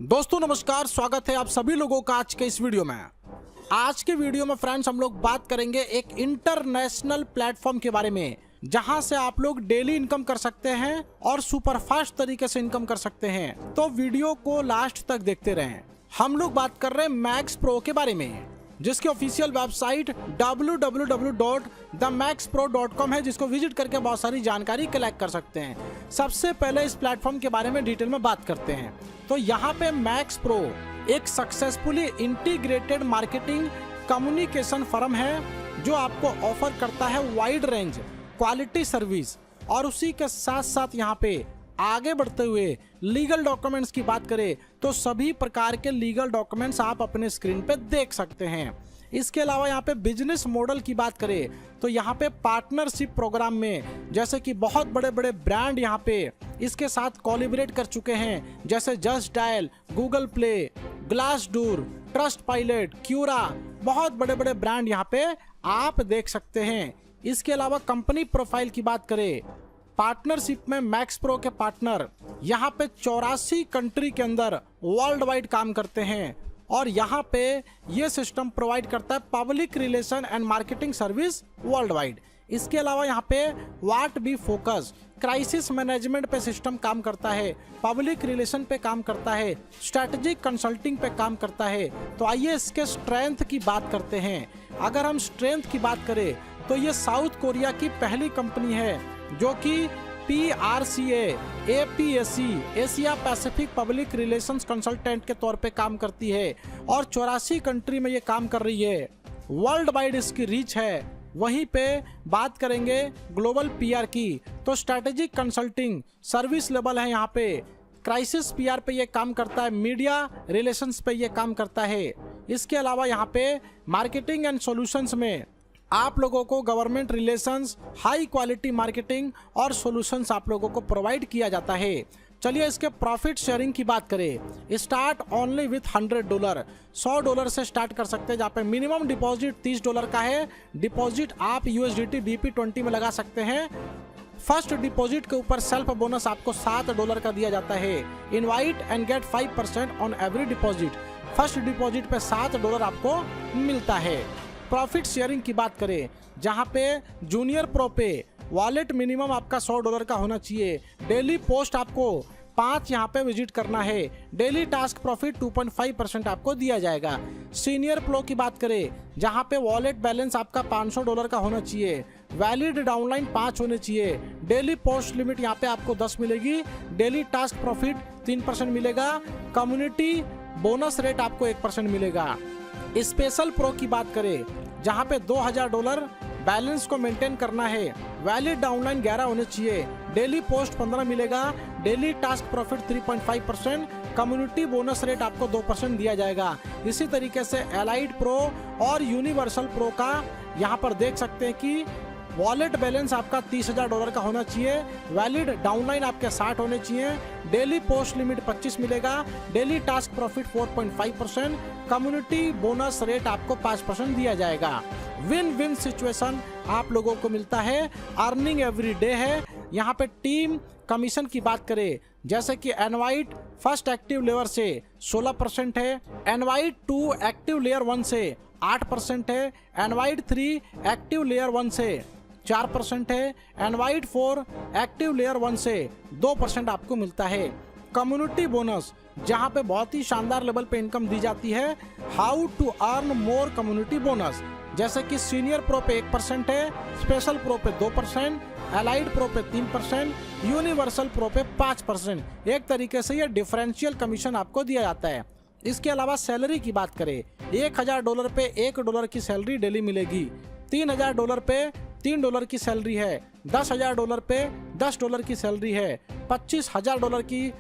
दोस्तों नमस्कार, स्वागत है आप सभी लोगों का आज के इस वीडियो में। आज के वीडियो में फ्रेंड्स हम लोग बात करेंगे एक इंटरनेशनल प्लेटफॉर्म के बारे में, जहां से आप लोग डेली इनकम कर सकते हैं और सुपरफास्ट तरीके से इनकम कर सकते हैं। तो वीडियो को लास्ट तक देखते रहें। हम लोग बात कर रहे हैं मैक्स प्रो के बारे में, जिसकी ऑफिशियल वेबसाइट www.themaxpro.com है, जिसको विजिट करके बहुत सारी जानकारी कलेक्ट कर सकते हैं। सबसे पहले इस प्लेटफॉर्म के बारे में डिटेल में बात करते हैं। तो यहाँ पे मैक्स प्रो एक successfully integrated marketing communication firm है, जो आपको ऑफर करता है वाइड रेंज क्वालिटी सर्विस। और उसी के साथ साथ यहाँ पे आगे बढ़ते हुए लीगल डॉक्यूमेंट्स की बात करें तो सभी प्रकार के लीगल डॉक्यूमेंट्स आप अपने स्क्रीन पे देख सकते हैं। इसके अलावा यहाँ पे बिजनेस मॉडल की बात करें तो यहाँ पे पार्टनरशिप प्रोग्राम में जैसे कि बहुत बड़े बड़े ब्रांड यहाँ पे इसके साथ कोलैबोरेट कर चुके हैं, जैसे just dial, Google Play, Glassdoor, Trustpilot, Quora, बहुत बड़े बड़े ब्रांड यहाँ पे आप देख सकते हैं। इसके अलावा कंपनी प्रोफाइल की बात करें, पार्टनरशिप में मैक्स प्रो के पार्टनर यहाँ पे 84 कंट्री के अंदर वर्ल्ड वाइड काम करते हैं और यहाँ पे ये सिस्टम प्रोवाइड करता है public relation and marketing service world wide. इसके अलावा यहाँ पे what B focus crisis management पे सिस्टम काम करता है, पब्लिक रिलेशन पे काम करता है, स्ट्रेटेजिक कंसल्टिंग पे काम करता है। तो आइए इसके स्ट्रेंथ की बात करते हैं। अगर हम स्ट्रेंथ की बात करें तो ये साउथ कोरिया की पहली कंपनी है जो कि PRCA APAC Asia Pacific public relations consultant के तौर पे काम करती है और 84 कंट्री में ये काम कर रही है। वर्ल्ड वाइड इसकी रीच है। वहीं पे बात करेंगे ग्लोबल PR की तो स्ट्रेटेजिक कंसल्टिंग सर्विस लेवल है यहाँ पे। क्राइसिस PR पे ये काम करता है, मीडिया रिलेशंस पे ये काम करता है। इसके अलावा यहाँ पे मार्केटिंग एंड सॉल्यूशंस में आप लोगों को government relations, high quality marketing और सॉल्यूशंस आप लोगों को प्रोवाइड किया जाता है। चलिए इसके प्रॉफिट शेयरिंग की बात करें। स्टार्ट ओनली विथ $100, $100 से स्टार्ट कर सकते हैं, जहाँ पे मिनिमम डिपॉजिट $30 का है। डिपॉजिट आप USDT BP20 में लगा सकते हैं। फर्स्ट डिपॉजिट के ऊपर सेल्फ बोनस आपको $7 का दिया जाता है। Invite and get 5% on every deposit. First deposit पे $7 आपको मिलता है। प्रॉफिट शेयरिंग की बात करें, जहां पे जूनियर प्रो पे वॉलेट मिनिमम आपका $100 का होना चाहिए। डेली पोस्ट आपको 5 यहाँ पे विजिट करना है। डेली टास्क प्रॉफिट 2.5% आपको दिया जाएगा। सीनियर प्रो की बात करें, जहां पे वॉलेट बैलेंस आपका $500 का होना चाहिए। वैलिड डाउनलाइन 5 होने चाहिए। डेली पोस्ट लिमिट यहाँ पे आपको 10 मिलेगी। डेली टास्क प्रॉफिट 3% मिलेगा। कम्युनिटी बोनस रेट आपको 1% मिलेगा। स्पेशल प्रो की बात करें, जहां पे $2000 बैलेंस को मेंटेन करना है। वैलिड डाउनलाइन 11 होने चाहिए। डेली पोस्ट 15 मिलेगा। Daily task profit 3.5%। Community bonus rate आपको 2% दिया जाएगा। इसी तरीके से एलाइड प्रो और यूनिवर्सल प्रो का यहाँ पर देख सकते हैं कि वॉलेट बैलेंस आपका $30,000 का होना चाहिए। वैलिड डाउनलाइन आपके 60 होने चाहिए। डेली पोस्ट लिमिट 25 मिलेगा। Daily task profit 4.5%। Community bonus rate आपको 5% दिया जाएगा। विन विन सिचुएशन आप लोगों को मिलता है। अर्निंग एवरी डे है। यहाँ पे टीम कमीशन की बात करें, जैसे कि एनवाइट फर्स्ट एक्टिव लेयर से 16% है। एनवाइट 2 एक्टिव लेयर 1 से 8% है। एनवाइट 3 एक्टिव लेयर 1 से 4% है। एनवाइट 4 एक्टिव लेयर 1 से 2% आपको मिलता है। कम्युनिटी बोनस, जहां पे बहुत ही शानदार लेवल पे इनकम दी जाती है। How to earn more community bonus, जैसे कि सीनियर प्रो पे 1% है, स्पेशल प्रो पे 2%, एलाइड प्रो पे 3%, यूनिवर्सल प्रो पे 5%। एक तरीके से ये डिफरेंशियल कमीशन आपको दिया जाता है। इसके अलावा सैलरी की बात करें, $1000 पे $1 की सैलरी डेली मिलेगी। $3000 पे $3 की सैलरी है। $10,000 पे $10 की सैलरी है। $25,000 की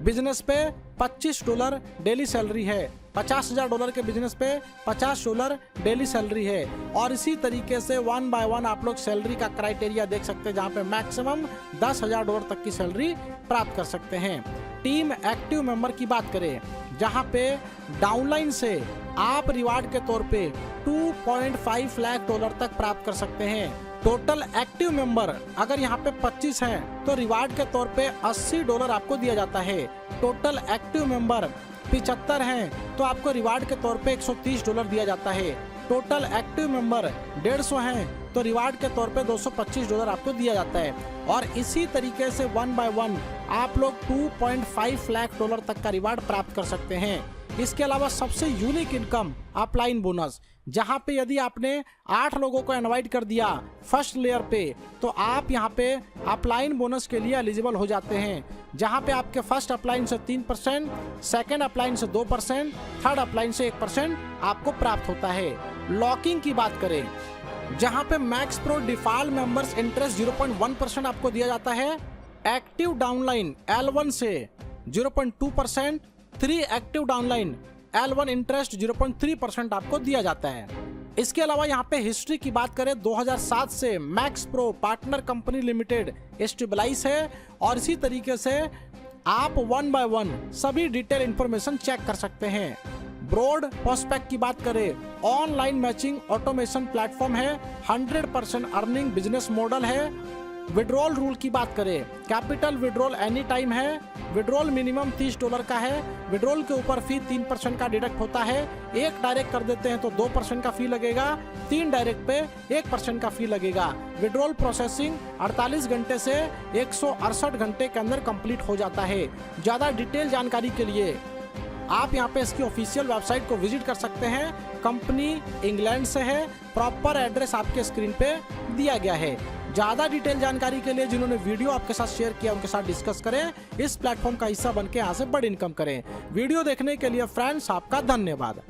बिजनेस पे $25 डेली सैलरी है। $50,000 के बिजनेस पे $50 डेली सैलरी है। और इसी तरीके से 1 बाय 1 आप लोग सैलरी का क्राइटेरिया देख सकते हैं, जहाँ पे मैक्सिमम $10,000 तक की सैलरी प्राप्त कर सकते हैं। टीम एक्टिव मेंबर की बात करें, जहाँ पे डाउनलाइन से आप रिवार्ड के तौर पे $2.5 लाख तक प्राप्त कर सकते हैं। टोटल एक्टिव मेंबर अगर यहाँ पे 25 हैं तो रिवार्ड के तौर पे $80 आपको दिया जाता है। टोटल एक्टिव मेंबर 75 हैं तो आपको रिवार्ड के तौर पे $130 दिया जाता है। टोटल एक्टिव मेंबर 150 हैं तो रिवार्ड के तौर पे $225 आपको दिया जाता है। और इसी तरीके से 1 बाय 1 आप लोग $2.5 लाख तक का रिवार्ड प्राप्त कर सकते हैं। इसके अलावा सबसे यूनिक इनकम अपलाइन बोनस, जहां पे यदि आपने 8 लोगों को इनवाइट कर दिया फर्स्ट लेयर पे तो आप यहां पे अपलाइन बोनस के लिए एलिजिबल हो जाते हैं, जहां पे आपके फर्स्ट अपलाइन से 3%, सेकंड अपलाइन से 2%, थर्ड अपलाइन से 1% आपको प्राप्त होता है। लॉकिंग की बात करें, जहां पे max pro default members interest 0.1% आपको दिया जाता है। एक्टिव डाउनलाइन L1 से 0.2%, 3 एक्टिव डाउनलाइन L1 इंटरेस्ट 0.3% आपको दिया जाता है। इसके अलावा यहाँ पे हिस्ट्री की बात करें, 2007 से Max Pro partner company limited stabilize है और इसी तरीके से आप 1 बाय 1 सभी डिटेल इंफॉर्मेशन चेक कर सकते हैं। ब्रॉड प्रोस्पेक्ट की बात करें, ऑनलाइन मैचिंग ऑटोमेशन प्लेटफॉर्म है, 100% अर्निंग बिजनेस मॉडल है। विड्रॉल रूल की बात करें, कैपिटल विड्रॉल एनी टाइम है, विड्रॉल मिनिमम $30 का है, विड्रॉल के ऊपर फी 3% का डिडक्ट होता है। 1 डायरेक्ट कर देते हैं तो 2% का फी लगेगा, 3 डायरेक्ट पे 1% का फी लगेगा। विड्रॉल प्रोसेसिंग 48 घंटे से 168 घंटे के अंदर कंप्लीट हो जाता है। ज़्यादा डिटेल जानकारी के लिए आप यहाँ पे इसकी ऑफिशियल वेबसाइट को विजिट कर सकते हैं। कंपनी इंग्लैंड से है, प्रॉपर एड्रेस आपके स्क्रीन पे दिया गया है। ज़्यादा डिटेल जानकारी के लिए जिन्होंने वीडियो आपके साथ शेयर किया उनके साथ डिस्कस करें, इस प्लेटफॉर्म का हिस्सा बनके यहाँ से बड़ी इनकम करें। वीडियो देखने के लिए फ्रेंड्स आपका धन्यवाद।